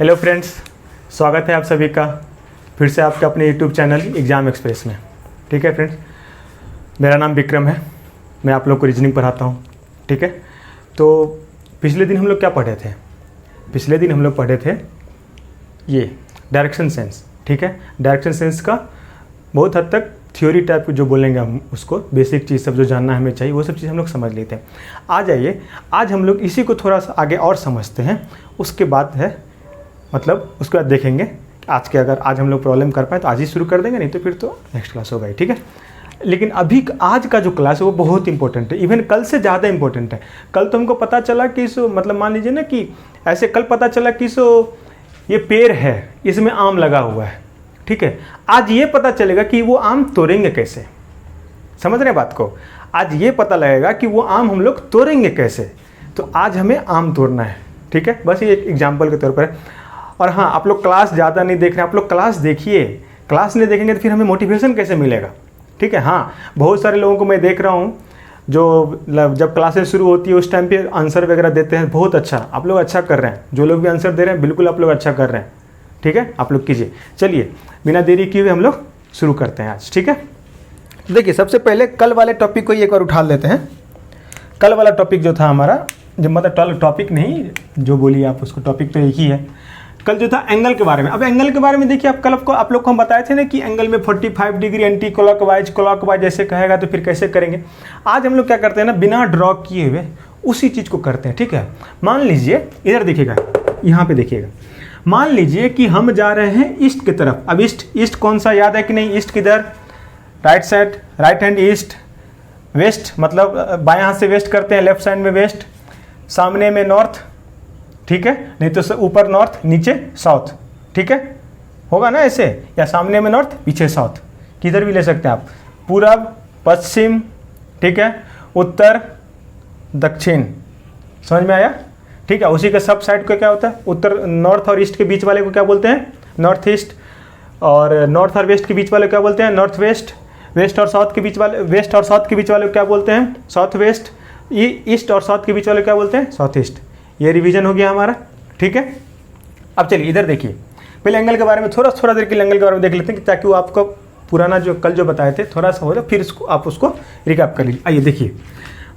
Hello friends, स्वागत है आप सभी का फिर से आपके अपने यूट्यूब चैनल एग्ज़ाम एक्सप्रेस में। ठीक है फ्रेंड्स, मेरा नाम विक्रम है, मैं आप लोग को रीजनिंग पढ़ाता हूँ। ठीक है, तो पिछले दिन हम लोग क्या पढ़े थे? पिछले दिन हम लोग पढ़े थे ये डायरेक्शन सेंस। ठीक है, डायरेक्शन सेंस का बहुत हद तक थ्योरी टाइप जो बोलेंगे हम उसको, बेसिक चीज़ सब जो जानना हमें चाहिए वो सब चीज़ हम लोग समझ लेते हैं। आ जाइए, आज हम लोग इसी को थोड़ा सा आगे और समझते हैं। उसके बाद है मतलब उसके बाद देखेंगे आज के, अगर आज हम लोग प्रॉब्लम कर पाए तो आज ही शुरू कर देंगे, नहीं तो फिर तो नेक्स्ट क्लास होगा ही। ठीक है, लेकिन अभी आज का जो क्लास है वो बहुत इंपॉर्टेंट है, इवन कल से ज़्यादा इंपॉर्टेंट है। कल तो हमको पता चला कि सो मतलब मान लीजिए ना कि ऐसे कल पता चला कि सो ये पेड़ है, इसमें आम लगा हुआ है। ठीक है, आज ये पता चलेगा कि वो आम तोड़ेंगे कैसे। समझ रहे हैं बात को? आज ये पता लगेगा कि वो आम हम लोग तोड़ेंगे कैसे। तो आज हमें आम तोड़ना है। ठीक है, बस ये एक एग्जाम्पल के तौर पर है। और हाँ, आप लोग क्लास ज़्यादा नहीं देख रहे हैं, आप लोग क्लास देखिए। क्लास नहीं देखेंगे तो फिर हमें मोटिवेशन कैसे मिलेगा? ठीक है, हाँ, बहुत सारे लोगों को मैं देख रहा हूँ जो जब क्लासेस शुरू होती है उस टाइम पे आंसर वगैरह देते हैं। बहुत अच्छा, आप लोग अच्छा कर रहे हैं। जो लोग भी आंसर दे रहे हैं बिल्कुल आप लोग अच्छा कर रहे हैं। ठीक है, आप लोग कीजिए। चलिए, बिना देरी किए हुए हम लोग शुरू करते हैं आज। ठीक है, देखिए सबसे पहले कल वाले टॉपिक को एक बार उठा लेते हैं। कल वाला टॉपिक जो था हमारा, जो मतलब टॉपिक नहीं, जो बोलिए आप उसको, टॉपिक तो एक ही है। कल जो था एंगल के बारे में। अब एंगल के बारे में देखिए, आप कल आप लोग को हम बताए थे ना कि एंगल में 45 डिग्री एंटी क्लॉकवाइज ऐसे कहेगा तो फिर कैसे करेंगे। आज हम लोग क्या करते हैं ना, बिना ड्रॉ किए हुए उसी चीज़ को करते हैं। ठीक है, मान लीजिए इधर देखिएगा, यहाँ पे देखिएगा, मान लीजिए कि हम जा रहे हैं ईस्ट की तरफ। अब ईस्ट कौन सा याद है कि नहीं? ईस्ट किधर? Right side, right hand east. West मतलब बाएं हाथ से वेस्ट करते हैं, लेफ्ट साइड में वेस्ट, सामने में नॉर्थ। ठीक है, नहीं तो ऊपर नॉर्थ, नीचे साउथ। ठीक है, होगा ना ऐसे, या सामने में नॉर्थ पीछे साउथ, किधर भी ले सकते हैं आप। पूरब, पश्चिम, ठीक है, उत्तर, दक्षिण। समझ में आया? ठीक है, उसी के सब साइड को क्या होता है? उत्तर, नॉर्थ और ईस्ट के बीच वाले को क्या बोलते हैं? North east. और नॉर्थ और वेस्ट के बीच वाले को क्या बोलते हैं? North west. वेस्ट और साउथ के बीच वाले, वेस्ट और साउथ के बीच वाले को क्या बोलते हैं? South west. ईस्ट और साउथ के बीच वाले क्या बोलते हैं? South east. ये रिवीजन हो गया हमारा। ठीक है, अब चलिए इधर देखिए, पहले एंगल के बारे में थोड़ा देर के लिए एंगल के बारे में देख लेते हैं, ताकि वो आपको पुराना जो कल जो बताए थे थोड़ा सा हो जाए, फिर आप उसको रिकैप कर लीजिए। आइए देखिए,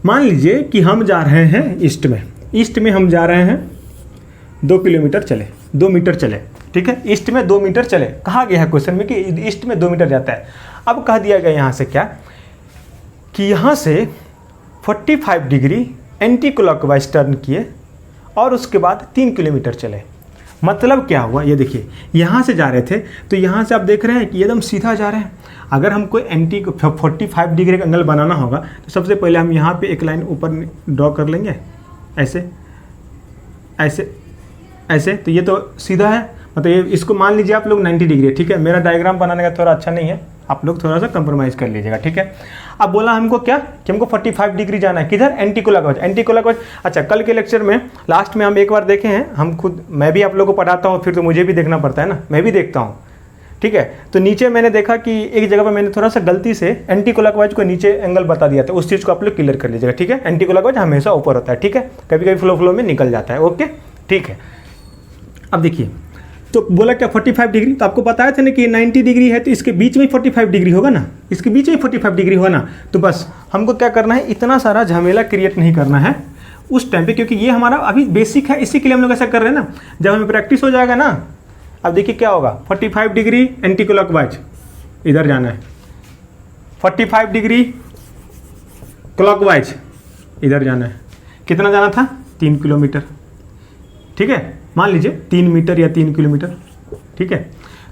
मान लीजिए कि हम जा रहे हैं ईस्ट में। ईस्ट में हम जा रहे हैं 2 किलोमीटर चले, 2 मीटर चले। ठीक है, ईस्ट में 2 मीटर चले। कहा गया है क्वेश्चन में कि ईस्ट में 2 मीटर जाता है। अब कह दिया गया यहाँ से क्या कि यहाँ से 45 डिग्री एंटी क्लॉकवाइज टर्न किए और उसके बाद 3 किलोमीटर चले। मतलब क्या हुआ, ये देखिए, यहाँ से जा रहे थे तो यहाँ से आप देख रहे हैं कि एकदम सीधा जा रहे हैं। अगर हमको 45 डिग्री का एंगल बनाना होगा तो सबसे पहले हम यहाँ पे एक लाइन ऊपर ड्रॉ कर लेंगे, ऐसे ऐसे ऐसे। तो ये तो सीधा है, मतलब ये इसको मान लीजिए आप लोग 90 डिग्री है। ठीक है, मेरा डायग्राम बनाने का थोड़ा अच्छा नहीं है, आप लोग थोड़ा सा कंप्रोमाइज़ कर लीजिएगा। ठीक है, अब बोला हमको क्या कि हमको 45 डिग्री जाना है। किधर? Anti clockwise. Anti clockwise. अच्छा, कल के लेक्चर में लास्ट में हम एक बार देखे हैं, हम खुद, मैं भी आप लोगों को पढ़ाता हूँ, फिर तो मुझे भी देखना पड़ता है ना, मैं भी देखता हूँ। ठीक है, तो नीचे मैंने देखा कि एक जगह पर मैंने थोड़ा सा गलती से एंटी क्लॉकवाइज को नीचे एंगल बता दिया था, उस चीज़ को आप लोग क्लियर कर लीजिएगा। ठीक है, एंटी क्लॉकवाइज हमेशा ऊपर होता है। ठीक है, कभी कभी फ्लो में निकल जाता है। ओके, ठीक है। अब देखिए, तो बोला क्या 45 डिग्री, तो आपको बताया था ना कि 90 डिग्री है तो इसके बीच में 45 डिग्री होगा ना, इसके बीच में 45 डिग्री होगा ना। तो बस हमको क्या करना है, इतना सारा झमेला क्रिएट नहीं करना है उस टाइम पे, क्योंकि ये हमारा अभी बेसिक है, इसी के लिए हम लोग ऐसा कर रहे हैं ना। जब हमें प्रैक्टिस हो जाएगा ना, अब देखिए क्या होगा, 45 डिग्री एंटी क्लॉकवाइज इधर जाना है, 45 डिग्री क्लॉकवाइज इधर जाना है। कितना जाना था? 3 किलोमीटर। ठीक है, मान लीजिए 3 मीटर या 3 किलोमीटर। ठीक है,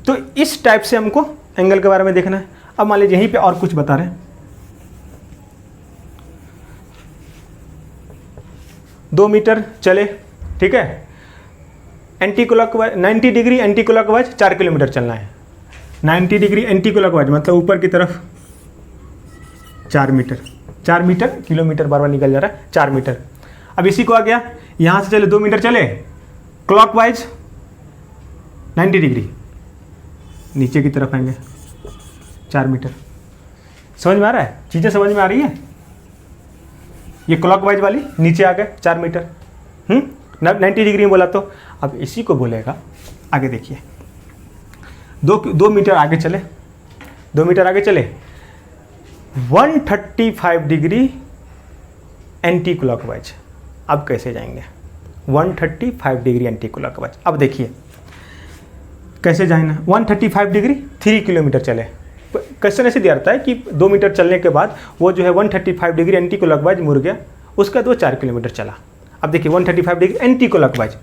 तो इस टाइप से हमको एंगल के बारे में देखना है। अब मान लीजिए यहीं पे और कुछ बता रहे हैं, 2 मीटर चले। ठीक है, anti clockwise 90 degree anti clockwise 4 kilometre चलना है। 90 डिग्री एंटी क्लॉकवाइज मतलब ऊपर की तरफ 4 मीटर। 4 मीटर, किलोमीटर बार बार निकल जा रहा है, 4 मीटर। अब इसी को आ गया, यहाँ से चले 2 मीटर चले क्लॉकवाइज 90 डिग्री, नीचे की तरफ आएंगे 4 मीटर। समझ में आ रहा है? चीज़ें समझ में आ रही है? ये क्लॉकवाइज वाली नीचे आ गए 4 मीटर। 90 डिग्री में बोला तो अब इसी को बोलेगा आगे देखिए, 2 मीटर आगे चले, 2 मीटर आगे चले, 135 डिग्री एंटी क्लॉकवाइज। अब कैसे जाएंगे? 135 डिग्री एंटी क्लॉकवाइज। अब देखिए कैसे जाएंगे। 135 डिग्री 3 किलोमीटर चले। क्वेश्चन ऐसे दिया रहता है कि 2 मीटर चलने के बाद वो जो है 135 डिग्री एंटी क्लॉकवाइज मुड़ गया, उसके बाद वो 4 किलोमीटर चला। अब देखिए 135 डिग्री एंटी क्लॉकवाइज,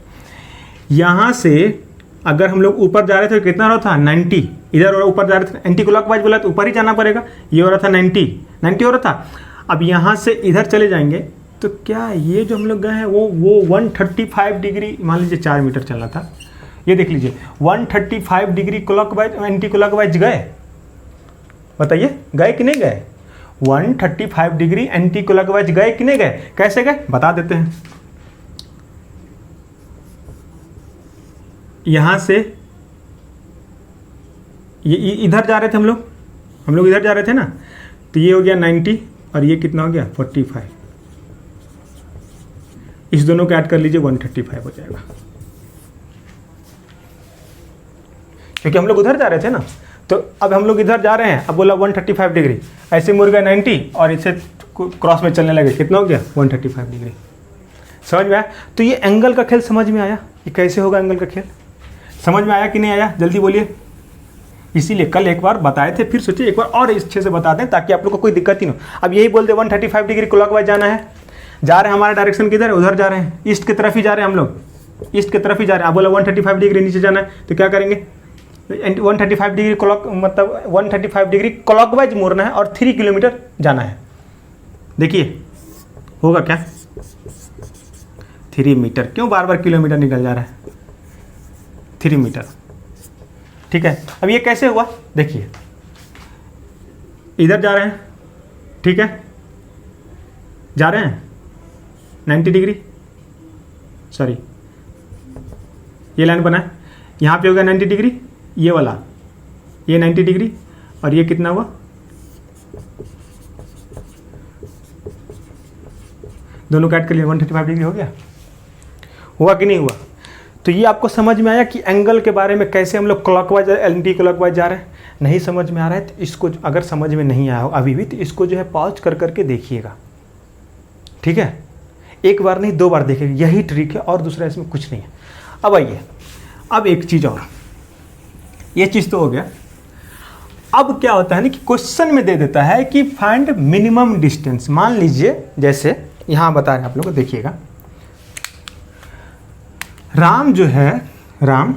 यहाँ से अगर हम लोग ऊपर जा रहे थे तो कितना हो रहा था 90, इधर और ऊपर जा रहे थे, एंटी क्लॉकवाइज बोला तो ऊपर ही जाना पड़ेगा, ये हो रहा था 90 हो रहा था। अब यहाँ से इधर चले जाएंगे तो क्या ये जो हम लोग गए हैं वो 135 डिग्री, मान लीजिए 4 मीटर चलना था, ये देख लीजिए 135 डिग्री क्लॉकवाइज एंटी क्लॉकवाइज गए, बताइए गए कि नहीं गए? 135 डिग्री एंटी क्लॉकवाइज गए कि नहीं गए? कैसे गए बता देते हैं। यहां से ये इधर जा रहे थे हम लोग इधर जा रहे थे ना, तो ये हो गया 90 और ये कितना हो गया 45, इस दोनों को ऐड कर लीजिए 135 हो जाएगा, क्योंकि हम लोग उधर जा रहे थे ना। तो अब हम लोग इधर जा रहे हैं, अब बोला 135 डिग्री, ऐसे मुड़ गया 90 और इसे क्रॉस में चलने लगे, कितना हो गया 135 डिग्री। समझ में आया? तो ये एंगल का खेल समझ में आया, ये कैसे होगा एंगल का खेल, समझ में आया कि नहीं आया? जल्दी बोलिए। इसीलिए कल एक बार बताए थे, फिर सोचिए एक बार और अच्छे से बता दें ताकि आप लोग को कोई दिक्कत ही ना हो। अब यही बोल दे 135 डिग्री क्लॉकवाइज जाना है, जा रहे हैं, हमारा डायरेक्शन किधर है? उधर जा रहे हैं, ईस्ट की तरफ ही जा रहे हैं हम लोग, ईस्ट की तरफ ही जा रहे हैं। अब बोला 135 डिग्री नीचे जाना है तो क्या करेंगे? 135 डिग्री मतलब 135 डिग्री क्लॉकवाइज मुड़ना है और 3 किलोमीटर जाना है। देखिए होगा क्या? 3 मीटर, क्यों बार बार किलोमीटर निकल जा रहा है? 3 मीटर, ठीक है। अब ये कैसे हुआ? देखिए इधर जा रहे हैं, ठीक है, जा रहे हैं 90 डिग्री, सॉरी ये लाइन बना है, यहाँ पे होगा 90 डिग्री, ये वाला ये 90 डिग्री और ये कितना हुआ? दोनों काट के लिए 135 डिग्री हो गया। हुआ कि नहीं हुआ? तो ये आपको समझ में आया कि एंगल के बारे में कैसे हम लोग क्लॉकवाइज एंटी क्लॉकवाइज जा रहे हैं। नहीं समझ में आ रहा है तो इसको, अगर समझ में नहीं आया हो अभी भी, तो इसको जो है पॉज कर करके देखिएगा, ठीक है। एक बार नहीं 2 बार देखिएगा, यही ट्रिक है और दूसरा इसमें कुछ नहीं है। अब आइए, अब एक चीज़ और, ये चीज़ तो हो गया। अब क्या होता है ना कि क्वेश्चन में दे देता है कि फाइंड मिनिमम डिस्टेंस। मान लीजिए जैसे यहाँ बता रहे हैं आप लोग को, देखिएगा राम जो है, राम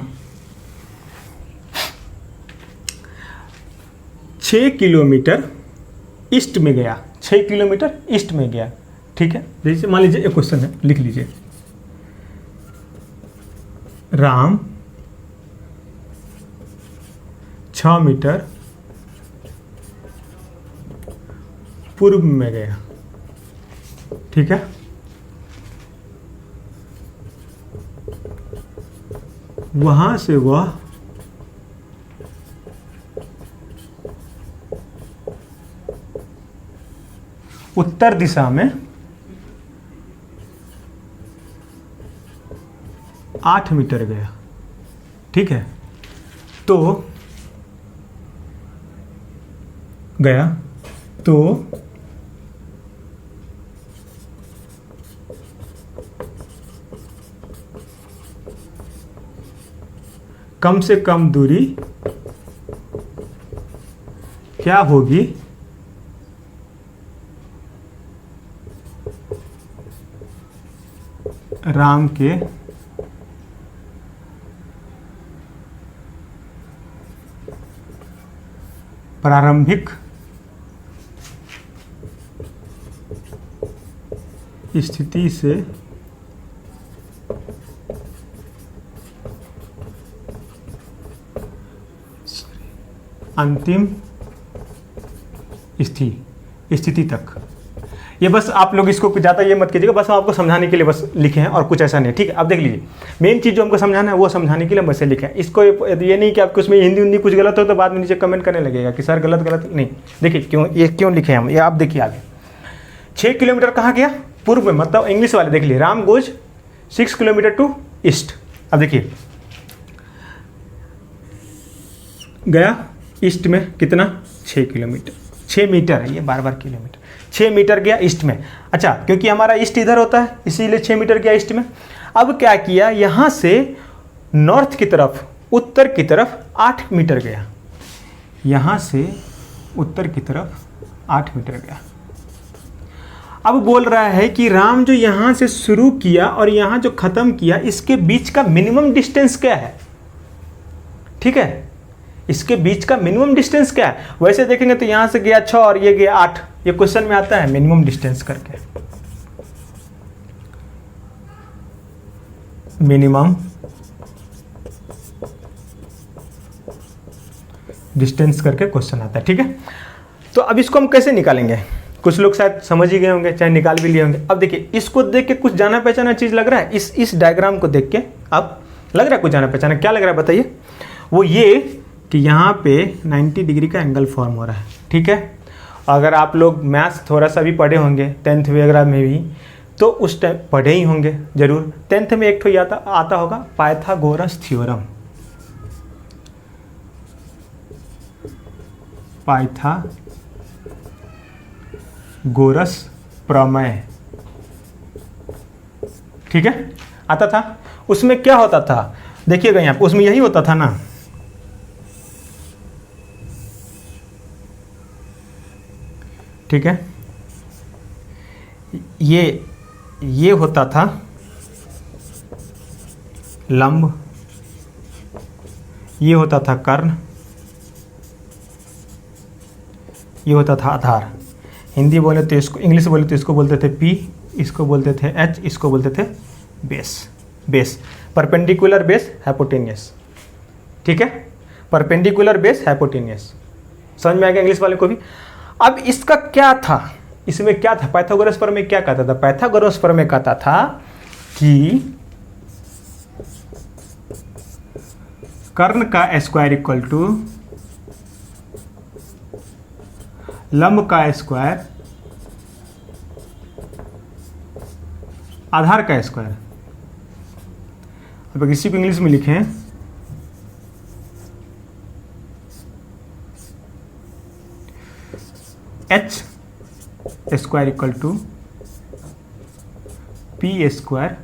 6 किलोमीटर ईस्ट में गया, 6 किलोमीटर ईस्ट में गया, ठीक है। जैसे मान लीजिए एक क्वेश्चन है, लिख लीजिए राम 6 मीटर पूर्व में गया, ठीक है। वहां से वह उत्तर दिशा में 8 मीटर गया, ठीक है। तो गया तो कम से कम दूरी क्या होगी? राम के प्रारंभिक स्थिति से अंतिम स्थिति तक। ये बस आप लोग इसको ज़्यादा ये मत कीजिएगा, बस हम आपको समझाने के लिए बस लिखे हैं और कुछ ऐसा नहीं है, ठीक है। अब देख लीजिए, मेन चीज़ जो हमको समझाना है वो समझाने के लिए हम वैसे लिखे हैं। इसको ये नहीं कि आपको उसमें हिंदी कुछ गलत हो तो बाद में नीचे कमेंट करने लगेगा कि सर गलत नहीं। देखिए क्यों लिखे हैं हम, ये आप देखिए आगे। 6 किलोमीटर कहाँ गया? पूर्व में, मतलब इंग्लिश वाले देख लीजिए, Ram goes 6 kilometre to east. अब देखिए गया ईस्ट में कितना 6 किलोमीटर, 6 मीटर है, ये बार किलोमीटर, 6 मीटर गया ईस्ट में। अच्छा, क्योंकि हमारा ईस्ट इधर होता है इसीलिए 6 मीटर गया ईस्ट में। अब क्या किया, यहाँ से नॉर्थ की तरफ, उत्तर की तरफ 8 मीटर गया, यहाँ से उत्तर की तरफ 8 मीटर गया। अब बोल रहा है कि राम जो यहाँ से शुरू किया और यहाँ जो ख़त्म किया, इसके बीच का मिनिमम डिस्टेंस क्या है। ठीक है, इसके बीच का मिनिमम डिस्टेंस क्या है। वैसे देखेंगे तो यहाँ से गया 6 और ये गया 8, ये क्वेश्चन में आता है मिनिमम डिस्टेंस करके, मिनिमम डिस्टेंस करके क्वेश्चन आता है। ठीक है, तो अब इसको हम कैसे निकालेंगे, कुछ लोग शायद समझ ही गए होंगे, चाहे निकाल भी लिए होंगे। अब देखिए, इसको देख के कुछ जाना पहचाना चीज़ लग रहा है, इस डायग्राम को देख के अब लग रहा है कुछ जाना पहचाना। क्या लग रहा है बताइए। वो ये कि यहाँ पे 90 डिग्री का एंगल फॉर्म हो रहा है। ठीक है, अगर आप लोग मैथ्स थोड़ा सा भी पढ़े होंगे 10th वगैरह में भी, तो उस टाइम पढ़े ही होंगे ज़रूर। 10th में एक ठो आता होगा पाइथागोरस थ्योरम, पाइथागोरस प्रमेय। ठीक है, आता था। उसमें क्या होता था देखिएगा, यहाँ पे उसमें यही होता था ना, ठीक है, ये होता था लंब, ये होता था कर्ण, ये होता था आधार। हिंदी बोले तो इसको, इंग्लिश बोले तो इसको बोलते थे पी, इसको बोलते थे एच, इसको बोलते थे बेस। Perpendicular base, hypotenuse. ठीक है, परपेंडिकुलर बेस, हाइपोटेनियस। समझ में आ गया इंग्लिश वाले को भी। अब इसका क्या था, इसमें क्या था, पाइथागोरस प्रमेय क्या कहता था। पाइथागोरस प्रमेय कहता था कि कर्ण का स्क्वायर इक्वल टू लंब का स्क्वायर आधार का स्क्वायर। अब इसी को इंग्लिश में लिखें, H square equal to P square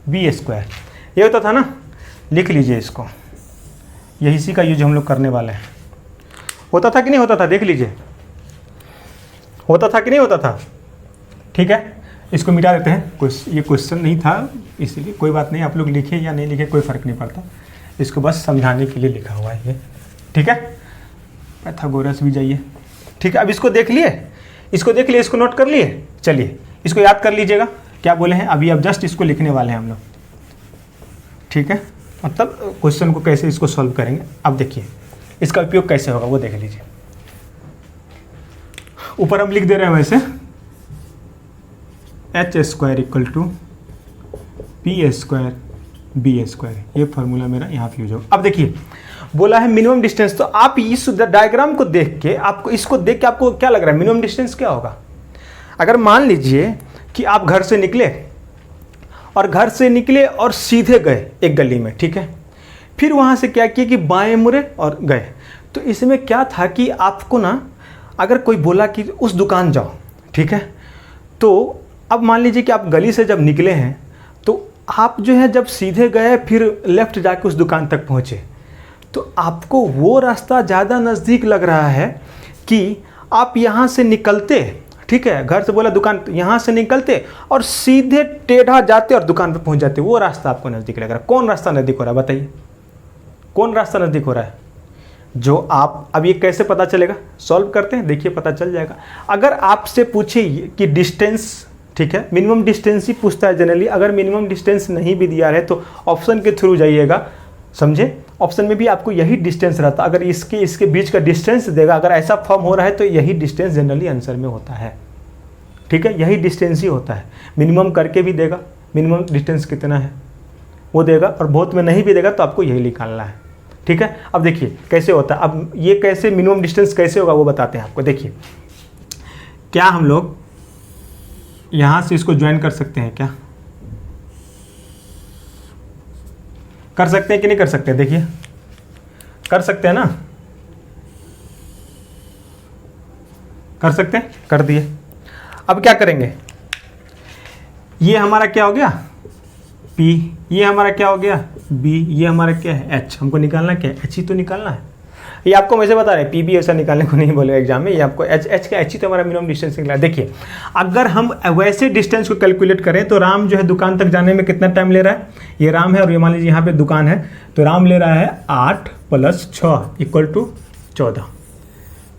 B square. ये होता था ना, लिख लीजिए इसको, यही इसी का यूज हम लोग करने वाले हैं। होता था कि नहीं होता था, देख लीजिए, होता था कि नहीं होता था। ठीक है, इसको मिटा देते हैं, ये क्वेश्चन नहीं था इसीलिए कोई बात नहीं, आप लोग लिखे या नहीं लिखे कोई फ़र्क नहीं पड़ता, इसको बस समझाने के लिए लिखा हुआ है ये। ठीक है, पाइथागोरस भी जाइए। ठीक है, अब इसको देख लिए, इसको नोट कर लिए। चलिए इसको याद कर लीजिएगा, क्या बोले हैं अभी, अब जस्ट इसको लिखने वाले हैं हम लोग। ठीक है, मतलब क्वेश्चन को कैसे इसको सॉल्व करेंगे। अब देखिए इसका उपयोग कैसे होगा वो देख लीजिए। ऊपर हम लिख दे रहे हैं वैसे, H square equal to P square B square, ये फॉर्मूला मेरा यहाँ पे यूज होगा। अब देखिए बोला है मिनिमम डिस्टेंस, तो आप इस डायग्राम को देख के, आपको इसको देख के आपको क्या लग रहा है मिनिमम डिस्टेंस क्या होगा। अगर मान लीजिए कि आप घर से निकले और सीधे गए एक गली में, ठीक है, फिर वहाँ से क्या किया कि बाएं मुड़े और गए, तो इसमें क्या था कि आपको ना, अगर कोई बोला कि उस दुकान जाओ, ठीक है, तो अब मान लीजिए कि आप गली से जब निकले हैं तो आप जो है जब सीधे गए फिर लेफ़्ट जाके उस दुकान तक पहुँचे, तो आपको वो रास्ता ज़्यादा नज़दीक लग रहा है कि आप यहाँ से निकलते, ठीक है, घर से बोला दुकान, यहाँ से निकलते और सीधे टेढ़ा जाते और दुकान पर पहुँच जाते, वो रास्ता आपको नज़दीक लग रहा है। कौन रास्ता नज़दीक हो रहा है बताइए, कौन रास्ता नज़दीक हो रहा है। जो आप, अब ये कैसे पता चलेगा, सॉल्व करते हैं, देखिए पता चल जाएगा। अगर आपसे पूछे कि डिस्टेंस, ठीक है, मिनिमम डिस्टेंस ही पूछता है जनरली, अगर मिनिमम डिस्टेंस नहीं भी दिया है तो ऑप्शन के थ्रू जाइएगा, समझे, ऑप्शन में भी आपको यही डिस्टेंस रहता। अगर इसके बीच का डिस्टेंस देगा, अगर ऐसा फॉर्म हो रहा है तो यही डिस्टेंस जनरली आंसर में होता है। ठीक है, यही डिस्टेंस ही होता है। मिनिमम करके भी देगा, मिनिमम डिस्टेंस कितना है वो देगा, और बहुत में नहीं भी देगा तो आपको यही निकालना है। ठीक है, अब देखिए कैसे होता है। अब ये कैसे मिनिमम डिस्टेंस कैसे होगा वो बताते हैं आपको। देखिए क्या हम लोग यहाँ से इसको ज्वाइन कर सकते हैं, क्या कर सकते हैं कि नहीं कर सकते। देखिए कर सकते हैं ना, कर सकते हैं, कर दिए। अब क्या करेंगे, ये हमारा क्या हो गया P, ये हमारा क्या हो गया B, ये हमारा क्या है H। हमको निकालना क्या है, H ही तो निकालना है। ये आपको वैसे बता रहे हैं, PB ऐसा निकालने को नहीं बोले एग्जाम में, ये आपको H का H ही तो हमारा मिनिमम डिस्टेंस निकला। देखिए अगर हम वैसे डिस्टेंस को कैलकुलेट करें तो राम जो है दुकान तक जाने में कितना टाइम ले रहा है, ये राम है और ये मान लीजिए यहाँ पे दुकान है, तो राम ले रहा है 8 + 6 = 14।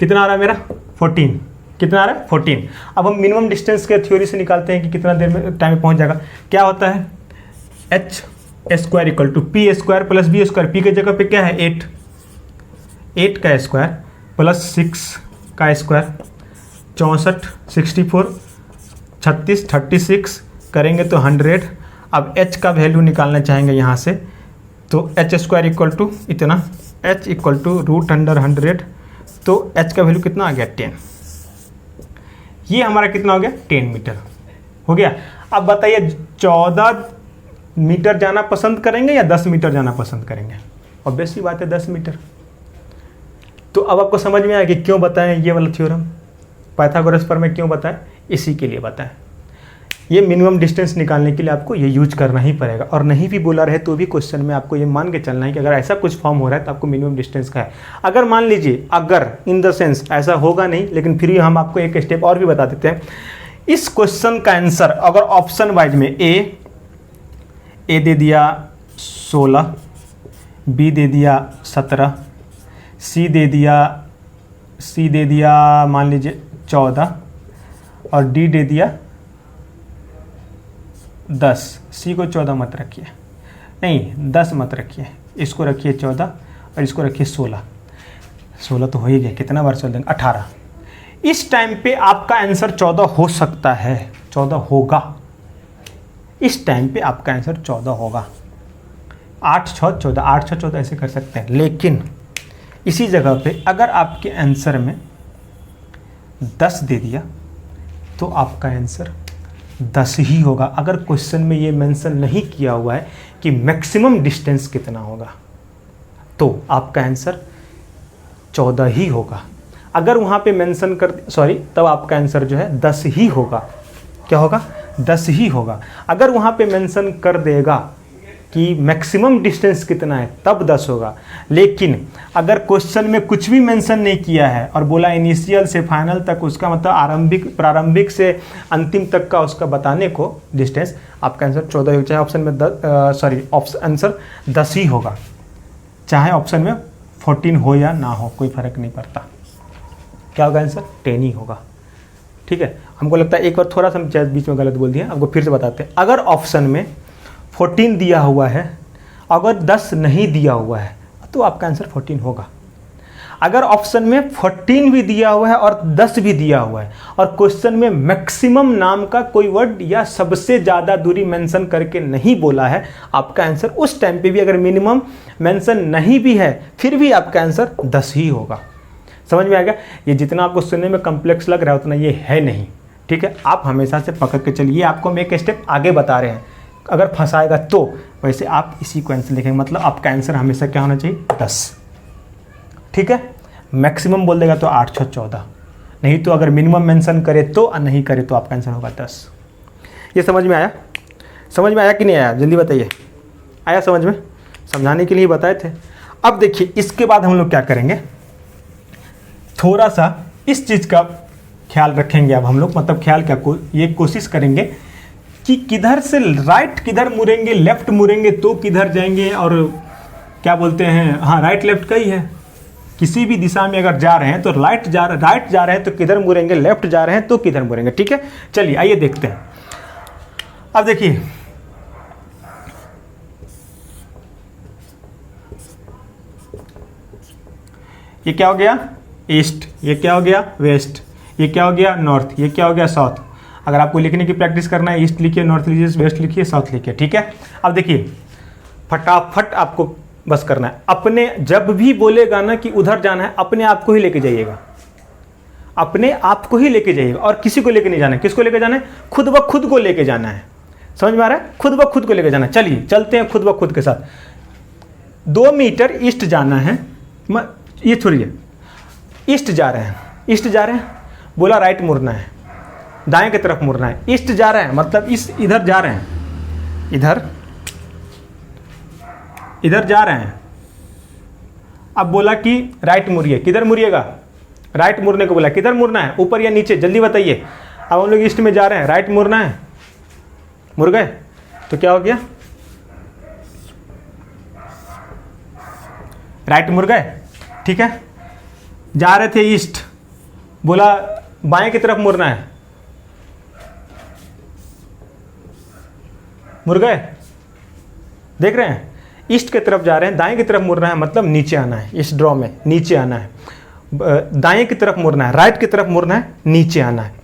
कितना आ रहा है मेरा 14, कितना आ रहा है 14। अब हम मिनिमम डिस्टेंस के थ्योरी से निकालते हैं कि कितना देर में टाइम में पहुँच जाएगा। क्या होता है H² = P² + B²। P की जगह पे क्या है 8, 8 का स्क्वायर + 6 का स्क्वायर, 64, 64, 36, 36 करेंगे तो 100। अब H का वैल्यू निकालना चाहेंगे यहाँ से, तो H² = इतना, H = √100। तो H का वैल्यू कितना आ गया 10। ये हमारा कितना हो गया 10 मीटर हो गया। अब बताइए 14 मीटर जाना पसंद करेंगे या 10 मीटर जाना पसंद करेंगे। ऑब्वियस सी बात है 10 मीटर। तो अब आपको समझ में आया कि क्यों बताएं ये वाला थ्योरम, पाइथागोरस पर मैं क्यों बताएं, इसी के लिए बताएं। ये मिनिमम डिस्टेंस निकालने के लिए आपको ये यूज करना ही पड़ेगा, और नहीं भी बोला रहे तो भी क्वेश्चन में आपको ये मान के चलना है कि अगर ऐसा कुछ फॉर्म हो रहा है तो आपको मिनिमम डिस्टेंस का है। अगर मान लीजिए, अगर इन द सेंस ऐसा होगा नहीं, लेकिन फिर हम आपको एक स्टेप और भी बता देते हैं। इस क्वेश्चन का आंसर अगर ऑप्शन वाइज में ए दे दिया 16, बी दे दिया 17, सी दे दिया मान लीजिए 14 और डी दे दिया 10। सी को 14 मत रखिए, नहीं 10 मत रखिए, इसको रखिए 14 और इसको रखिए 16। 16 तो हो ही गया, कितना बार चल देंगे 18। इस टाइम पे आपका आंसर 14 हो सकता है, 14 होगा। इस टाइम पे आपका आंसर 14 होगा। 8 6 14, 8 6 14 ऐसे कर सकते हैं। लेकिन इसी जगह पे अगर आपके आंसर में 10 दे दिया तो आपका आंसर 10 ही होगा। अगर क्वेश्चन में ये मेंशन नहीं किया हुआ है कि मैक्सिमम डिस्टेंस कितना होगा, तो आपका आंसर 14 ही होगा। अगर वहाँ पे मेंशन कर तब आपका आंसर जो है 10 ही होगा। क्या होगा 10 ही होगा। अगर वहाँ पे मेंशन कर देगा कि मैक्सिमम डिस्टेंस कितना है तब 10 होगा। लेकिन अगर क्वेश्चन में कुछ भी मेंशन नहीं किया है और बोला इनिशियल से फाइनल तक, उसका मतलब प्रारंभिक से अंतिम तक का उसका बताने को डिस्टेंस, आपका आंसर 14 हो, चाहे ऑप्शन में आंसर 10 ही होगा, चाहे ऑप्शन में 14 हो या ना हो, कोई फर्क नहीं पड़ता। क्या होगा आंसर 10 ही होगा। ठीक है, हमको लगता है एक बार थोड़ा सा बीच में गलत बोल दिया, आपको फिर से बताते हैं। अगर ऑप्शन में 14 दिया हुआ है, अगर 10 नहीं दिया हुआ है, तो आपका आंसर 14 होगा। अगर ऑप्शन में 14 भी दिया हुआ है और 10 भी दिया हुआ है और क्वेश्चन में मैक्सिमम नाम का कोई वर्ड या सबसे ज़्यादा दूरी मेंशन करके नहीं बोला है, आपका आंसर उस टाइम पे भी अगर मिनिमम मेंशन नहीं भी है, फिर भी आपका आंसर 10 ही होगा। समझ में आ गया? ये जितना आपको सुनने में कॉम्प्लेक्स लग रहा है उतना ये है नहीं। ठीक है, आप हमेशा से पकड़ के चलिए, आपको हम एक स्टेप आगे बता रहे हैं। अगर फंसाएगा तो वैसे आप इसी को आंसर लिखेंगे, मतलब आपका आंसर हमेशा क्या होना चाहिए 10। ठीक है, मैक्सिमम बोल देगा तो 8 6 14, नहीं तो अगर मिनिमम मेंशन करे तो और नहीं करे तो आपका आंसर होगा 10। ये समझ में आया? समझ में आया कि नहीं आया? जल्दी बताइए, आया समझ में? समझाने के लिए बताए थे। अब देखिए इसके बाद हम लोग क्या करेंगे, थोड़ा सा इस चीज़ का ख्याल रखेंगे। अब हम लोग मतलब ख्याल क्या, ये कोशिश करेंगे कि किधर से राइट किधर मुड़ेंगे, लेफ्ट मुड़ेंगे तो किधर जाएंगे, और क्या बोलते हैं, हाँ राइट लेफ्ट का ही है। किसी भी दिशा में अगर जा रहे हैं तो राइट जा रहे हैं तो किधर मुड़ेंगे, लेफ्ट जा रहे हैं तो किधर मुड़ेंगे। ठीक है, चलिए आइए देखते हैं। अब देखिए ये क्या हो गया ईस्ट, ये क्या हो गया वेस्ट, ये क्या हो गया नॉर्थ, ये क्या हो गया साउथ। अगर आपको लिखने की प्रैक्टिस करना है, ईस्ट लिखिए, नॉर्थ लिखिए, वेस्ट लिखिए, साउथ लिखिए। ठीक है, अब देखिए फटाफट आपको बस करना है, अपने जब भी बोलेगा ना कि उधर जाना है, अपने आप को ही लेके जाइएगा, अपने आप को ही लेके जाइएगा, और किसी को लेके नहीं जाना है। किसको लेके जाना है? खुद ब खुद को लेके जाना है। समझ में आ रहा है? खुद ब खुद को लेके जाना है। चलिए चलते हैं खुद ब खुद के साथ। 2 मीटर ईस्ट जाना है, ये छोड़िए, ईस्ट जा रहे हैं, ईस्ट जा रहे हैं, बोला राइट मुड़ना है, दाएं की तरफ मुड़ना है। ईस्ट जा रहे हैं मतलब इधर जा रहे हैं, इधर जा रहे हैं। अब बोला कि राइट मुड़िए, किधर मुड़िएगा? राइट मुड़ने को बोला, किधर मुड़ना है, ऊपर या नीचे, जल्दी बताइए। अब हम लोग ईस्ट में जा रहे हैं, राइट मुड़ना है, मुड़ गए तो क्या हो गया? राइट मुड़ गए, ठीक है। जा रहे थे ईस्ट, बोला बाएं की तरफ मुड़ना है, मुड़ गए। देख रहे हैं, ईस्ट की तरफ जा रहे हैं, दाएं की तरफ मुड़ना है मतलब नीचे आना है। इस ड्रॉ में नीचे आना है, दाएं की तरफ मुड़ना है, राइट की तरफ मुड़ना है, नीचे आना है,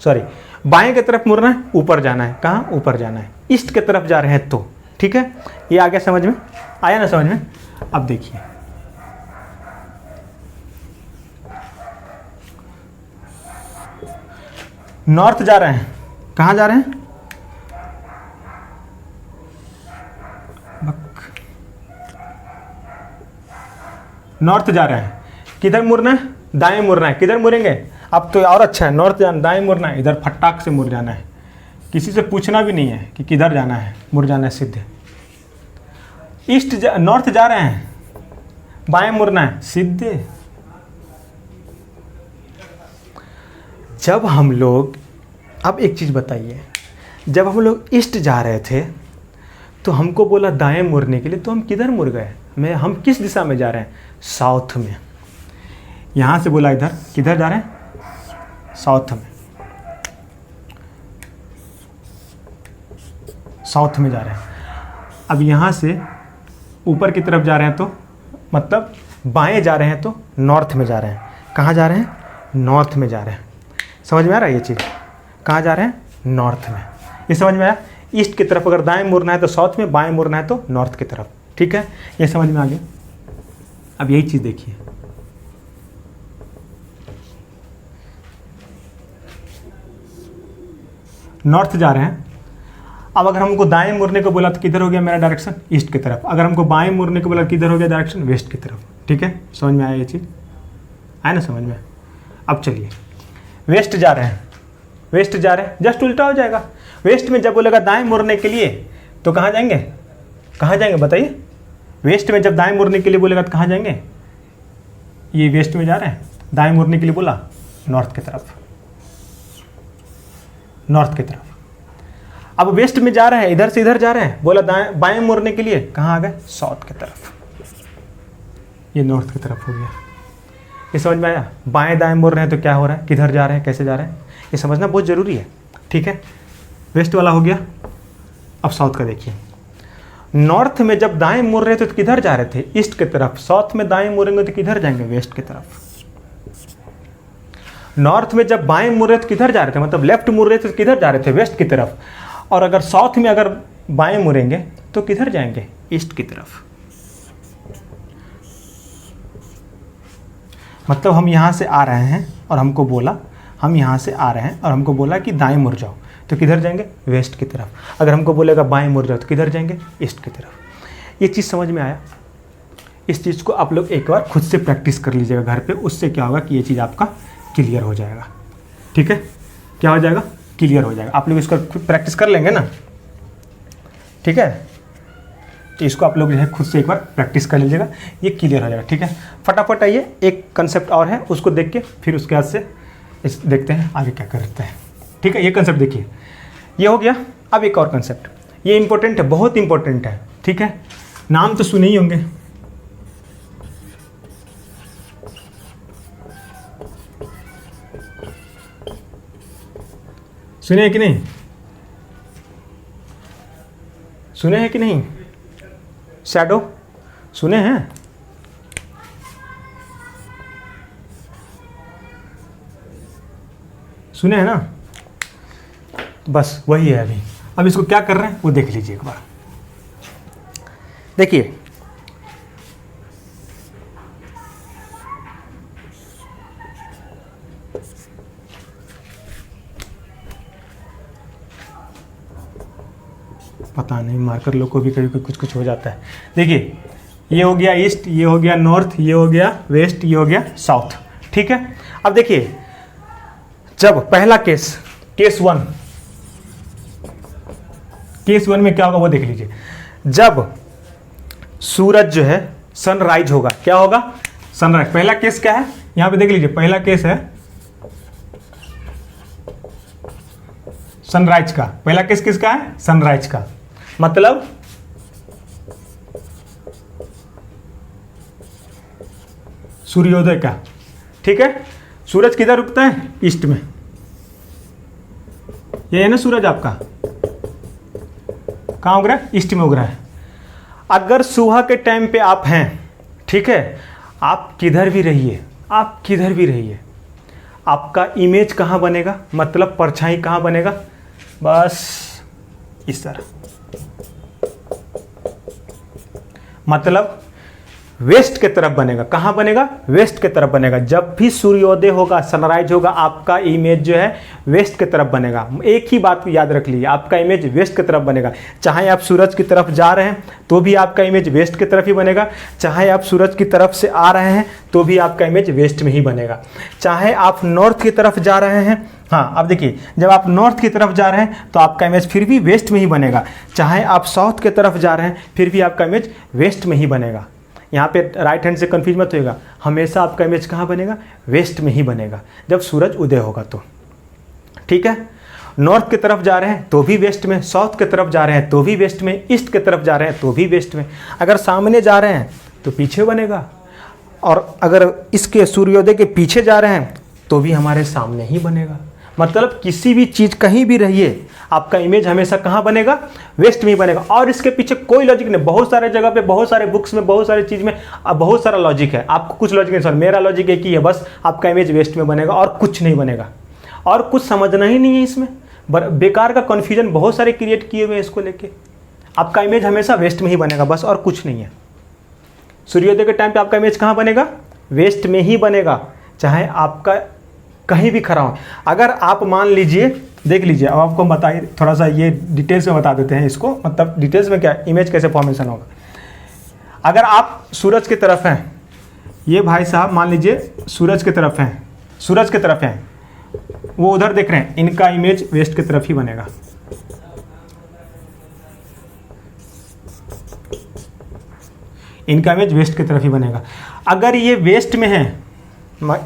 सॉरी बाएं की तरफ मुड़ना है, ऊपर जाना है। कहाँ? ऊपर जाना है। ईस्ट की तरफ जा रहे हैं तो, ठीक है। ये आ गया समझ में? आया ना समझ में? अब देखिए, नॉर्थ जा रहे हैं, कहाँ जा रहे हैं? नॉर्थ जा रहे हैं, किधर मुड़ना है? दाएं मुड़ना है। किधर मुड़ेंगे? अब तो और अच्छा है, नॉर्थ जाना, दाएं मुड़ना है, इधर फटाक से मुड़ जाना है, किसी से पूछना भी नहीं है कि किधर जाना है, मुड़ जाना है सीधे। नॉर्थ जा रहे हैं, बाएं मुड़ना है, सीधे। जब हम लोग, अब एक चीज़ बताइए, जब हम लोग ईस्ट जा रहे थे तो हमको बोला दाएं मुड़ने के लिए, तो हम किधर मुड़ गए? हम किस दिशा में जा रहे हैं? साउथ में। यहाँ से बोला इधर, किधर जा रहे हैं? साउथ में, साउथ में जा रहे हैं। अब यहाँ से ऊपर की तरफ जा रहे हैं तो मतलब बाएं जा रहे हैं तो नॉर्थ में जा रहे हैं। कहाँ जा रहे हैं? नॉर्थ में जा रहे हैं। समझ में आ रहा है ये चीज़? कहाँ जा रहे हैं? नॉर्थ में। ये समझ में आया? ईस्ट की तरफ अगर दाएं मुड़ना है तो साउथ में, बाएं मुड़ना है तो नॉर्थ की तरफ, ठीक है। ये समझ में आ गया? अब यही चीज़ देखिए, नॉर्थ जा रहे हैं। अब अगर हमको दाएं मुड़ने को बोला तो किधर हो गया मेरा डायरेक्शन? ईस्ट की तरफ। अगर हमको बाएं मुड़ने को बोला तो किधर हो गया डायरेक्शन? वेस्ट की तरफ, ठीक है। समझ में आया ये चीज़? आया ना समझ में? अब चलिए, वेस्ट जा रहे हैं, वेस्ट जा रहे हैं, जस्ट उल्टा हो जाएगा। वेस्ट में जब बोलेगा दाएं मुड़ने के लिए तो कहाँ जाएंगे? कहाँ जाएंगे बताइए? वेस्ट में जब दाएं मुड़ने के लिए बोलेगा तो कहाँ जाएंगे? ये वेस्ट में जा रहे हैं, दाएं मुड़ने के लिए बोला, नॉर्थ की तरफ, नॉर्थ की तरफ। अब वेस्ट में जा रहे हैं, इधर से इधर जा रहे हैं, बोला दाएं बाएं मुड़ने के लिए, कहाँ आ गए? साउथ की तरफ। ये नॉर्थ की तरफ हो गया। ये समझ में आया? बाएं दाएं मुड़ रहे हैं तो क्या हो रहा है, किधर जा रहे हैं, कैसे जा रहे हैं, ये समझना बहुत ज़रूरी है, ठीक है। वेस्ट वाला हो गया। अब साउथ का देखिए, नॉर्थ में जब दाएं मुड़ रहे थे तो किधर जा रहे थे? ईस्ट की तरफ। साउथ में दाएं मुड़ेंगे तो किधर जाएंगे? वेस्ट की तरफ। नॉर्थ में जब बाएं मुड़ रहे थे किधर जा रहे थे, मतलब लेफ्ट मुड़ रहे थे तो किधर जा रहे थे? वेस्ट की तरफ। और अगर साउथ में अगर बाएं मुड़ेंगे तो किधर जाएंगे? ईस्ट की तरफ। मतलब हम यहाँ से आ रहे हैं और हमको बोला, हम यहाँ से आ रहे हैं और हमको बोला कि दाएं मुड़ जाओ, तो किधर जाएंगे? वेस्ट की तरफ। अगर हमको बोलेगा बाएं मुड़ जाओ तो किधर जाएंगे? ईस्ट की तरफ। ये चीज़ समझ में आया? इस चीज़ को आप लोग एक बार खुद से प्रैक्टिस कर लीजिएगा घर पे, उससे क्या होगा कि ये चीज़ आपका क्लियर हो जाएगा, ठीक है। क्या हो जाएगा? क्लियर हो जाएगा। आप लोग इसको प्रैक्टिस कर लेंगे ना, ठीक है। तो इसको आप लोग जो है खुद से एक बार प्रैक्टिस कर लीजिएगा, ये क्लियर हो जाएगा, ठीक है। फटाफट आइए, एक कंसेप्ट और है, उसको देख के फिर उसके बाद से इस देखते हैं आगे क्या करते हैं, ठीक है। ये कंसेप्ट देखिए, ये हो गया। अब एक और कंसेप्ट, ये इंपॉर्टेंट है, बहुत इंपॉर्टेंट है, ठीक है। नाम तो सुने ही होंगे, सुने हैं कि नहीं? सुने हैं कि नहीं? शैडो सुने हैं? सुने हैं ना? बस वही है अभी। अब इसको क्या कर रहे हैं वो देख लीजिए एक बार। देखिए, पता नहीं मार्कर लोग को भी कभी कुछ कुछ हो जाता है। देखिए, ये हो गया ईस्ट, ये हो गया नॉर्थ, ये हो गया वेस्ट, ये हो गया साउथ। ठीक है, अब देखिए जब पहला केस वन में क्या होगा वो देख लीजिए। जब सूरज जो है सनराइज होगा, क्या होगा? सनराइज। पहला केस क्या है यहां पे देख लीजिए, पहला केस है सनराइज का। पहला केस किसका है? सनराइज का। मतलब सूर्योदय का। ठीक है, सूरज किधर उगता है? ईस्ट में। ये है ना सूरज आपका, कहां उग रहा है? ईस्ट में उग रहा है। अगर सुबह के टाइम पे आप हैं, ठीक है, आप किधर भी रहिए, आप किधर भी रहिए, आपका इमेज कहाँ बनेगा? मतलब परछाई कहाँ बनेगा? बस इस तरह, मतलब वेस्ट के तरफ बनेगा। कहाँ बनेगा? वेस्ट के तरफ बनेगा। जब भी सूर्योदय होगा, सनराइज होगा, आपका इमेज जो है वेस्ट के तरफ बनेगा। एक ही बात याद रख लीजिए, आपका इमेज वेस्ट की तरफ बनेगा। चाहे आप सूरज की तरफ जा रहे हैं तो भी आपका इमेज वेस्ट की तरफ ही बनेगा, चाहे आप सूरज की तरफ से आ रहे हैं तो भी आपका इमेज वेस्ट में ही बनेगा। चाहे आप नॉर्थ की तरफ जा रहे हैं, हाँ अब देखिए, जब आप नॉर्थ की तरफ जा रहे हैं तो आपका इमेज फिर भी वेस्ट में ही बनेगा। चाहे आप साउथ की तरफ जा रहे हैं फिर भी आपका इमेज वेस्ट में ही बनेगा। यहाँ पे राइट हैंड से कंफ्यूज मत होइएगा, हमेशा आपका इमेज कहाँ बनेगा? वेस्ट में ही बनेगा, जब सूरज उदय होगा तो। ठीक है, नॉर्थ की तरफ जा रहे हैं तो भी वेस्ट में, साउथ की तरफ जा रहे हैं तो भी वेस्ट में, ईस्ट की तरफ जा रहे हैं तो भी वेस्ट में। अगर सामने जा रहे हैं तो पीछे बनेगा, और अगर इसके सूर्योदय के पीछे जा रहे हैं तो भी हमारे सामने ही बनेगा। मतलब किसी भी चीज़ कहीं भी रहिए, आपका इमेज हमेशा कहाँ बनेगा? वेस्ट में ही बनेगा। और इसके पीछे कोई लॉजिक नहीं। बहुत सारे जगह पे, बहुत सारे बुक्स में, बहुत सारी चीज़ में बहुत सारा लॉजिक है। आपको कुछ लॉजिक नहीं, सर मेरा लॉजिक एक ही है, बस आपका इमेज वेस्ट में बनेगा और कुछ नहीं बनेगा, और कुछ समझना ही नहीं है इसमें। बेकार का कन्फ्यूजन बहुत सारे क्रिएट किए हुए हैं इसको लेके। आपका इमेज हमेशा वेस्ट में ही बनेगा, बस, और कुछ नहीं है। सूर्योदय के टाइम पे आपका इमेज कहाँ बनेगा? वेस्ट में ही बनेगा, चाहे आपका कहीं भी खड़ा हो। अगर आप मान लीजिए, देख लीजिए, अब आपको बताइए, थोड़ा सा ये डिटेल्स में बता देते हैं इसको। मतलब डिटेल्स में क्या, इमेज कैसे फॉर्मेशन होगा। अगर आप सूरज की तरफ हैं, ये भाई साहब मान लीजिए सूरज की तरफ हैं, सूरज की तरफ हैं, वो उधर देख रहे हैं, इनका इमेज वेस्ट की तरफ ही बनेगा। इनका इमेज वेस्ट की तरफ ही बनेगा। अगर ये वेस्ट में है,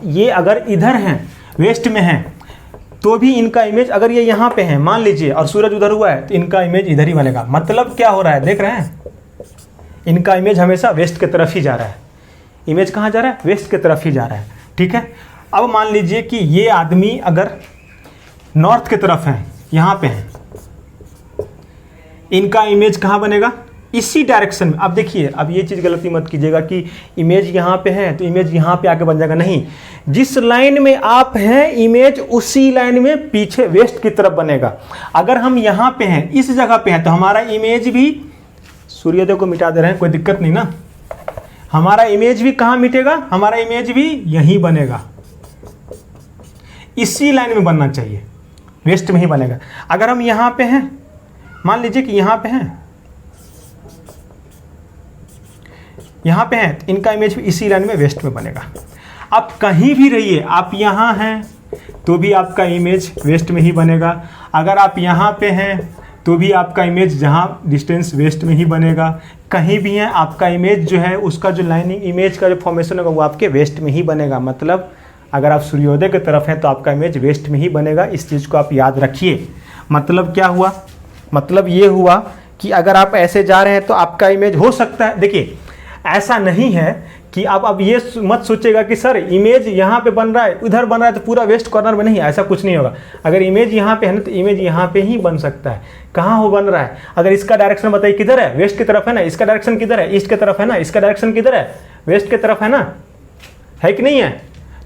ये अगर इधर हैं, वेस्ट में है, तो भी इनका इमेज, अगर ये यहाँ पे है मान लीजिए और सूरज उधर हुआ है, तो इनका इमेज इधर ही बनेगा। मतलब क्या हो रहा है, देख रहे हैं, इनका इमेज हमेशा वेस्ट की तरफ ही जा रहा है। इमेज कहाँ जा रहा है? वेस्ट की तरफ ही जा रहा है। ठीक है, अब मान लीजिए कि ये आदमी अगर नॉर्थ की तरफ है, यहाँ पे है, इनका इमेज कहाँ बनेगा? इसी डायरेक्शन में। अब देखिए, अब ये चीज़ गलती मत कीजिएगा कि इमेज यहाँ पे है तो इमेज यहाँ पे आके बन जाएगा, नहीं। जिस लाइन में आप हैं, इमेज उसी लाइन में पीछे वेस्ट की तरफ बनेगा। अगर हम यहाँ पे हैं, इस जगह पे हैं, तो हमारा इमेज भी, सूर्योदय को मिटा दे रहे हैं, कोई दिक्कत नहीं ना, हमारा इमेज भी कहाँ मिटेगा? हमारा इमेज भी यहीं बनेगा, इसी लाइन में बनना चाहिए, वेस्ट में ही बनेगा। अगर हम यहाँ पे हैं, मान लीजिए कि यहाँ पे हैं, यहाँ पे हैं, तो इनका इमेज भी इसी लाइन में वेस्ट में बनेगा। आप कहीं भी रहिए, आप यहाँ हैं तो भी आपका इमेज वेस्ट में ही बनेगा। अगर आप यहाँ पे हैं तो भी आपका इमेज जहाँ डिस्टेंस वेस्ट में ही बनेगा। कहीं भी है, आपका इमेज जो है, उसका जो लाइनिंग इमेज का जो फॉर्मेशन होगा वो आपके वेस्ट में ही बनेगा। मतलब अगर आप सूर्योदय की तरफ हैं तो आपका इमेज वेस्ट में ही बनेगा। इस चीज़ को आप याद रखिए। मतलब क्या हुआ? मतलब ये हुआ कि अगर आप ऐसे जा रहे हैं तो आपका इमेज हो सकता है, देखिए ऐसा नहीं है कि आप अब ये मत सोचेगा कि सर इमेज यहाँ पे बन रहा है, उधर बन रहा है तो पूरा वेस्ट कॉर्नर में नहीं, ऐसा कुछ नहीं होगा। अगर इमेज यहाँ पे है ना तो इमेज यहाँ पे ही बन सकता है। कहाँ हो बन रहा है? अगर इसका डायरेक्शन बताइए किधर है? वेस्ट की तरफ है ना। इसका डायरेक्शन किधर है? ईस्ट की तरफ है ना। इसका डायरेक्शन किधर है? वेस्ट की तरफ है ना, है कि नहीं है?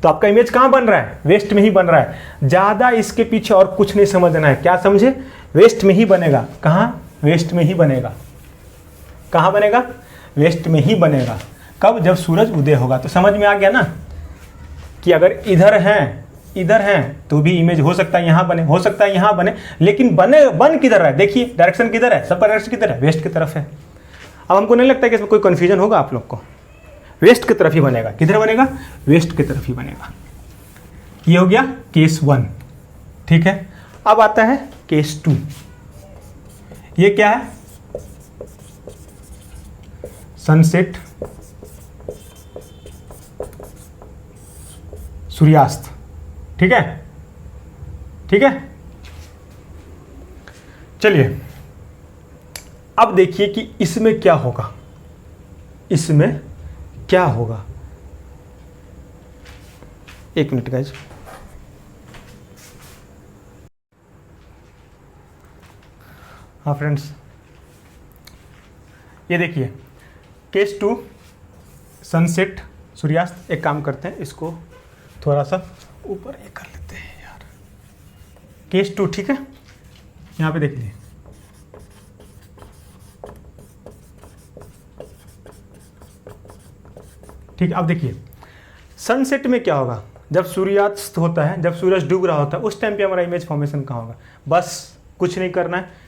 तो आपका इमेज कहाँ बन रहा है? वेस्ट में ही बन रहा है। ज़्यादा इसके पीछे और कुछ नहीं समझना है। क्या समझे? वेस्ट में ही बनेगा। कहाँ? वेस्ट में ही बनेगा। कहाँ बनेगा? वेस्ट में ही बनेगा। कब? जब सूरज उदय होगा। तो समझ में आ गया ना कि अगर इधर हैं तो भी इमेज हो सकता है यहाँ बने, हो सकता है यहाँ बने, लेकिन बन किधर है? देखिए डायरेक्शन किधर है? सबका डायरेक्शन किधर है? वेस्ट की तरफ है। अब हमको नहीं लगता कि इसमें कोई कन्फ्यूजन होगा आप लोग को, वेस्ट की तरफ ही बनेगा। किधर बनेगा? वेस्ट की तरफ ही बनेगा। ये हो गया केस 1, ठीक है। अब आता है केस 2। ये क्या है? सनसेट, सूर्यास्त, ठीक है, ठीक है। चलिए अब देखिए कि इसमें क्या होगा, इसमें क्या होगा। एक मिनट गाइस, हाँ फ्रेंड्स, ये देखिए केस 2 सनसेट सूर्यास्त। एक काम करते हैं, इसको थोड़ा सा ऊपर ये कर लेते हैं यार। केस 2, ठीक है, यहाँ पे देख लीजिए। ठीक है, अब देखिए सनसेट में क्या होगा, जब सूर्यास्त होता है, जब सूरज डूब रहा होता है, उस टाइम पे हमारा इमेज फॉर्मेशन कहाँ होगा? बस कुछ नहीं करना है।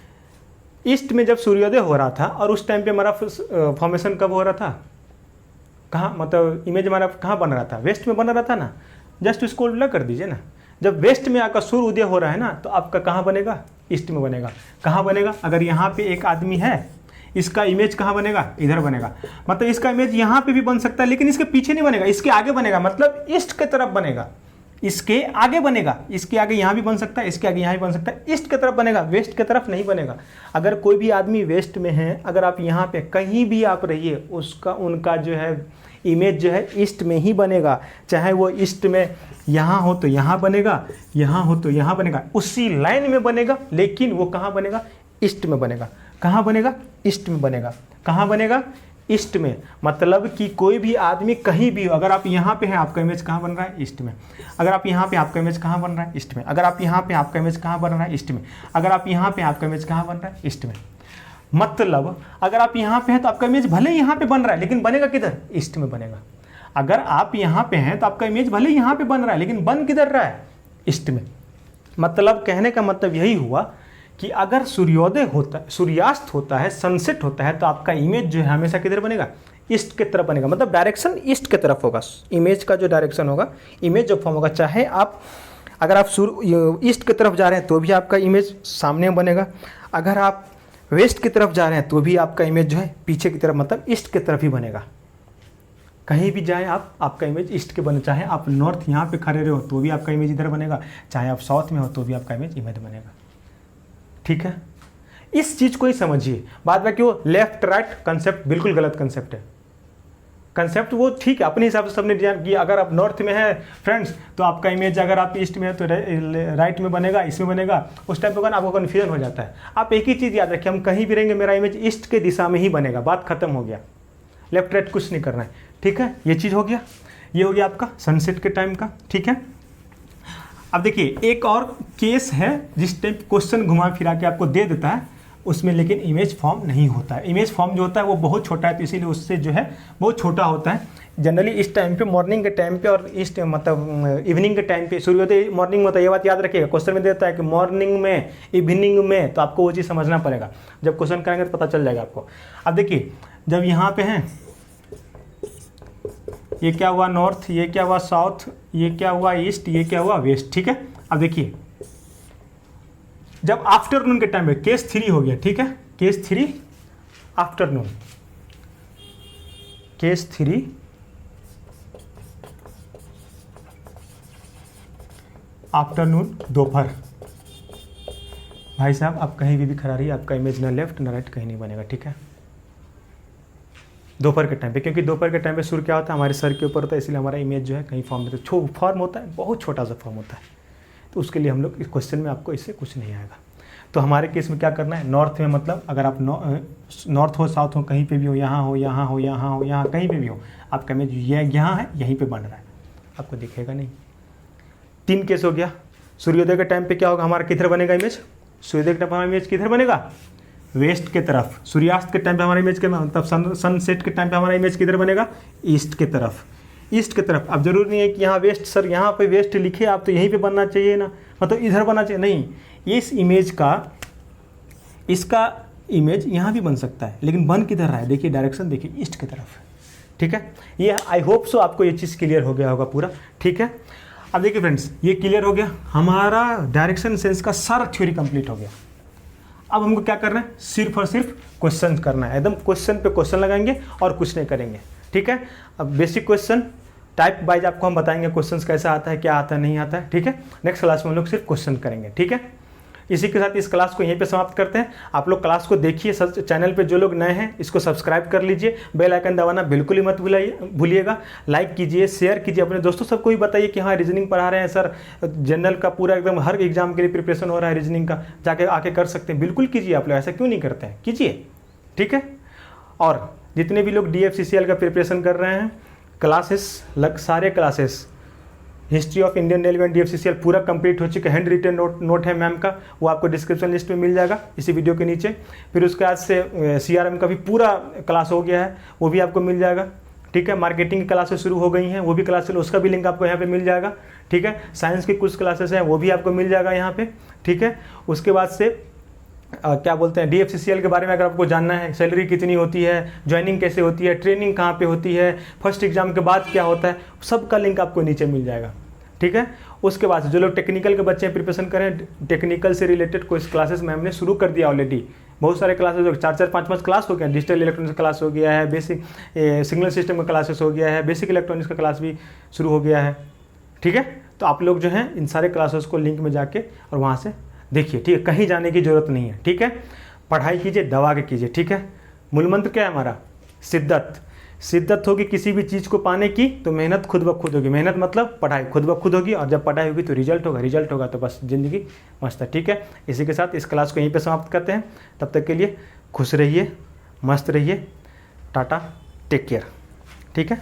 ईस्ट में जब सूर्योदय हो रहा था और उस टाइम पे हमारा फॉर्मेशन कब हो रहा था? कहाँ, मतलब इमेज हमारा कहाँ बन रहा था? वेस्ट में बन रहा था ना। जस्ट इसको उल्टा कर दीजिए ना। जब वेस्ट में आपका सूर्य उदय हो रहा है ना, तो आपका कहाँ बनेगा? ईस्ट में बनेगा। कहाँ बनेगा? अगर यहाँ पे एक आदमी है, इसका इमेज कहाँ बनेगा? इधर बनेगा। मतलब इसका इमेज यहाँ पे भी बन सकता है, लेकिन इसके पीछे नहीं बनेगा, इसके आगे बनेगा। मतलब ईस्ट की तरफ बनेगा, इसके आगे बनेगा। इसके आगे यहाँ भी बन सकता है, इसके आगे यहाँ भी बन सकता है। ईस्ट की तरफ बनेगा, वेस्ट की तरफ नहीं बनेगा। अगर कोई भी आदमी वेस्ट में है, अगर आप यहाँ पे कहीं भी आप रहिए, उसका उनका जो है इमेज जो है ईस्ट में ही बनेगा। चाहे वो ईस्ट में यहाँ हो तो यहाँ बनेगा, यहाँ हो तो यहाँ बनेगा, उसी लाइन में बनेगा, लेकिन वो कहाँ बनेगा? ईस्ट में बनेगा। कहाँ बनेगा? ईस्ट में बनेगा। कहाँ बनेगा? ईस्ट में। मतलब कि कोई भी आदमी कहीं भी हो, अगर आप यहाँ पे हैं, आपका इमेज कहाँ बन रहा है? ईस्ट में। अगर आप यहाँ पे, आपका इमेज कहाँ बन रहा है? ईस्ट में। अगर आप यहाँ पे, आपका इमेज कहाँ बन रहा है? ईस्ट में। अगर आप यहाँ पे, आपका इमेज कहाँ बन रहा है? ईस्ट में। मतलब अगर आप यहाँ पे हैं तो आपका इमेज भले यहाँ पे बन रहा है, लेकिन बनेगा किधर? ईस्ट में बनेगा। अगर आप यहाँ पे हैं तो आपका इमेज भले यहाँ पे बन रहा है, लेकिन बन किधर रहा है? ईस्ट में। मतलब कहने का मतलब यही हुआ कि अगर सूर्योदय होता है, सूर्यास्त होता है, सनसेट होता है, तो आपका इमेज जो है हमेशा किधर बनेगा? ईस्ट की तरफ बनेगा। मतलब डायरेक्शन ईस्ट की तरफ होगा। इमेज का जो डायरेक्शन होगा, इमेज जो फॉर्म होगा, चाहे आप अगर आप ईस्ट की तरफ जा रहे हैं तो भी आपका इमेज सामने बनेगा। अगर आप वेस्ट की तरफ जा रहे हैं तो भी आपका इमेज जो है पीछे की तरफ, मतलब ईस्ट की तरफ ही बनेगा। कहीं भी जाए आप, आपका इमेज ईस्ट के बने। चाहे आप नॉर्थ यहाँ पे खड़े रहो तो भी आपका इमेज इधर बनेगा, चाहे आप साउथ में हो तो भी आपका इमेज बनेगा। ठीक है, इस चीज़ को ही समझिए। बाद में क्यों लेफ्ट राइट कंसेप्ट बिल्कुल गलत कंसेप्ट है। कंसेप्ट वो ठीक है, अपने हिसाब से सबने डिजाइन किया। अगर आप नॉर्थ में है फ्रेंड्स, तो आपका इमेज अगर आप ईस्ट में है तो राइट में बनेगा, इसमें बनेगा। उस टाइप का आपको कन्फ्यूजन हो जाता है। आप एक ही चीज़ याद रखिए, हम कहीं भी रहेंगे, मेरा इमेज ईस्ट के दिशा में ही बनेगा। बात खत्म हो गया, लेफ्ट राइट कुछ नहीं करना है। ठीक है, ये चीज़ हो गया। ये हो गया आपका सनसेट के टाइम का। ठीक है, अब देखिए एक और केस है जिस टाइप क्वेश्चन घुमा फिरा के आपको दे देता है, उसमें लेकिन इमेज फॉर्म नहीं होता है। इमेज फॉर्म जो होता है वो बहुत छोटा है, तो इसीलिए उससे जो है बहुत छोटा होता है। जनरली इस टाइम पे, मॉर्निंग के टाइम पे और इस मतलब इवनिंग के टाइम पे, सूर्योदय मॉर्निंग में होता है। ये बात याद रखिएगा, क्वेश्चन में देता है कि मॉर्निंग में, इवनिंग में, तो आपको वो चीज़ समझना पड़ेगा। जब क्वेश्चन करेंगे तो पता चल जाएगा आपको। अब देखिए जब यहाँ पे हैं, ये क्या हुआ नॉर्थ, ये क्या हुआ साउथ, ये क्या हुआ ईस्ट, ये क्या हुआ वेस्ट। ठीक है, अब देखिए जब आफ्टरनून के टाइम पे, केस 3 हो गया। ठीक है, केस 3 आफ्टरनून, केस 3 आफ्टरनून, दोपहर। भाई साहब आप कहीं भी खड़ा रहिए, आपका इमेज ना लेफ्ट ना राइट कहीं नहीं बनेगा। ठीक है, दोपहर के टाइम पे, क्योंकि दोपहर के टाइम पे सूर्य क्या होता है, हमारे सर के ऊपर होता है, इसलिए हमारा इमेज जो है कहीं फॉर्म में तो फॉर्म होता है, बहुत छोटा सा फॉर्म होता है। तो उसके लिए हम लोग इस क्वेश्चन में आपको इससे कुछ नहीं आएगा। तो हमारे केस में क्या करना है, नॉर्थ में, मतलब अगर आप नॉर्थ हो, साउथ हो, कहीं पे भी हो, यहाँ हो, यहाँ हो, यहाँ हो, यहाँ कहीं पे भी हो, आपका इमेज यहाँ है, यहीं पे बन रहा है, आपको दिखेगा नहीं। 3 केस हो गया। सूर्योदय के टाइम पे क्या होगा, हमारा किधर बनेगा इमेज? सूर्योदय के टाइम हमारा इमेज किधर बनेगा? वेस्ट के तरफ। सूर्यास्त के टाइम पे हमारा इमेज मतलब सनसेट के टाइम पे हमारा इमेज किधर बनेगा? ईस्ट के तरफ। ईस्ट की तरफ। अब जरूरी नहीं है कि यहाँ वेस्ट, सर यहाँ पे वेस्ट लिखे आप तो यहीं पे बनना चाहिए ना, मतलब इधर बनना चाहिए, नहीं। इस इमेज का, इसका इमेज यहाँ भी बन सकता है, लेकिन बन किधर रहा है, देखिए डायरेक्शन देखिए ईस्ट की तरफ। ठीक है, ये आई होप सो आपको ये चीज़ क्लियर हो गया होगा पूरा। ठीक है, अब देखिए फ्रेंड्स, ये क्लियर हो गया, हमारा डायरेक्शन सेंस का सारा थ्योरी कंप्लीट हो गया। अब हमको क्या करना है, सिर्फ और सिर्फ क्वेश्चन करना है, एकदम क्वेश्चन पे क्वेश्चन लगाएंगे और कुछ नहीं करेंगे। ठीक है, अब बेसिक क्वेश्चन टाइप वाइज आपको हम बताएंगे क्वेश्चन कैसा आता है, क्या आता है, नहीं आता है। ठीक है, नेक्स्ट क्लास में हम लोग सिर्फ क्वेश्चन करेंगे। ठीक है, इसी के साथ इस क्लास को यहीं पे समाप्त करते हैं। आप लोग क्लास को देखिए, चैनल पे जो लोग नए हैं इसको सब्सक्राइब कर लीजिए, बेल आइकन दबाना बिल्कुल ही मत भूलिएगा, लाइक कीजिए, शेयर कीजिए, अपने दोस्तों सबको भी बताइए कि हाँ रीजनिंग पढ़ा रहे हैं सर, जनरल का पूरा एकदम हर एग्जाम के लिए प्रिपरेशन हो रहा है रीजनिंग का, जाके आके कर सकते हैं। बिल्कुल कीजिए, आप लोग ऐसा क्यों नहीं करते हैं, कीजिए। ठीक है, और जितने भी लोग DFCCL का प्रिपरेशन कर रहे हैं, क्लासेस सारे classes history of Indian railway and DFCCL पूरा कंप्लीट हो चुका है। हैंड रिटन नोट है मैम का, वो आपको डिस्क्रिप्शन लिस्ट में मिल जाएगा इसी वीडियो के नीचे। फिर उसके बाद से CRM का भी पूरा क्लास हो गया है, वो भी आपको मिल जाएगा। ठीक है, मार्केटिंग की क्लासेस शुरू हो गई हैं, वो भी क्लास, उसका भी लिंक आपको यहाँ पे मिल जाएगा। ठीक है, साइंस की कुछ क्लासेस हैं, वो भी आपको मिल जाएगा यहाँ पे। ठीक है, उसके बाद से क्या बोलते हैं, DFCCL के बारे में अगर आपको जानना है, सैलरी कितनी होती है, ज्वाइनिंग कैसे होती है, ट्रेनिंग कहाँ पे होती है, फर्स्ट एग्जाम के बाद क्या होता है, सबका लिंक आपको नीचे मिल जाएगा। ठीक है, उसके बाद जो लोग टेक्निकल के बच्चे प्रिपरेशन करें, टेक्निकल से रिलेटेड कुछ क्लासेस मैम ने शुरू कर दिया ऑलरेडी। बहुत सारे क्लासेस 4-4, 5-5 क्लास हो गया, डिजिटल इलेक्ट्रॉनिक्स का क्लास हो गया है, बेसिक सिग्नल सिस्टम का क्लासेस हो गया है, बेसिक इलेक्ट्रॉनिक्स का क्लास भी शुरू हो गया है। ठीक है, तो आप लोग जो हैं इन सारे क्लासेस को लिंक में जाके और वहाँ से देखिए। ठीक है, कहीं जाने की जरूरत नहीं है। ठीक है, पढ़ाई कीजिए, दबा के कीजिए। ठीक है, मूल मंत्र क्या है हमारा, शिद्दत। शिद्दत होगी किसी भी चीज़ को पाने की तो मेहनत खुद ब खुद होगी। मेहनत मतलब पढ़ाई खुद ब खुद होगी, और जब पढ़ाई होगी तो रिजल्ट होगा, रिजल्ट होगा तो बस ज़िंदगी मस्त है। ठीक है, इसी के साथ इस क्लास को यहीं पे समाप्त करते हैं। तब तक के लिए खुश रहिए, मस्त रहिए, टाटा, टेक केयर। ठीक है।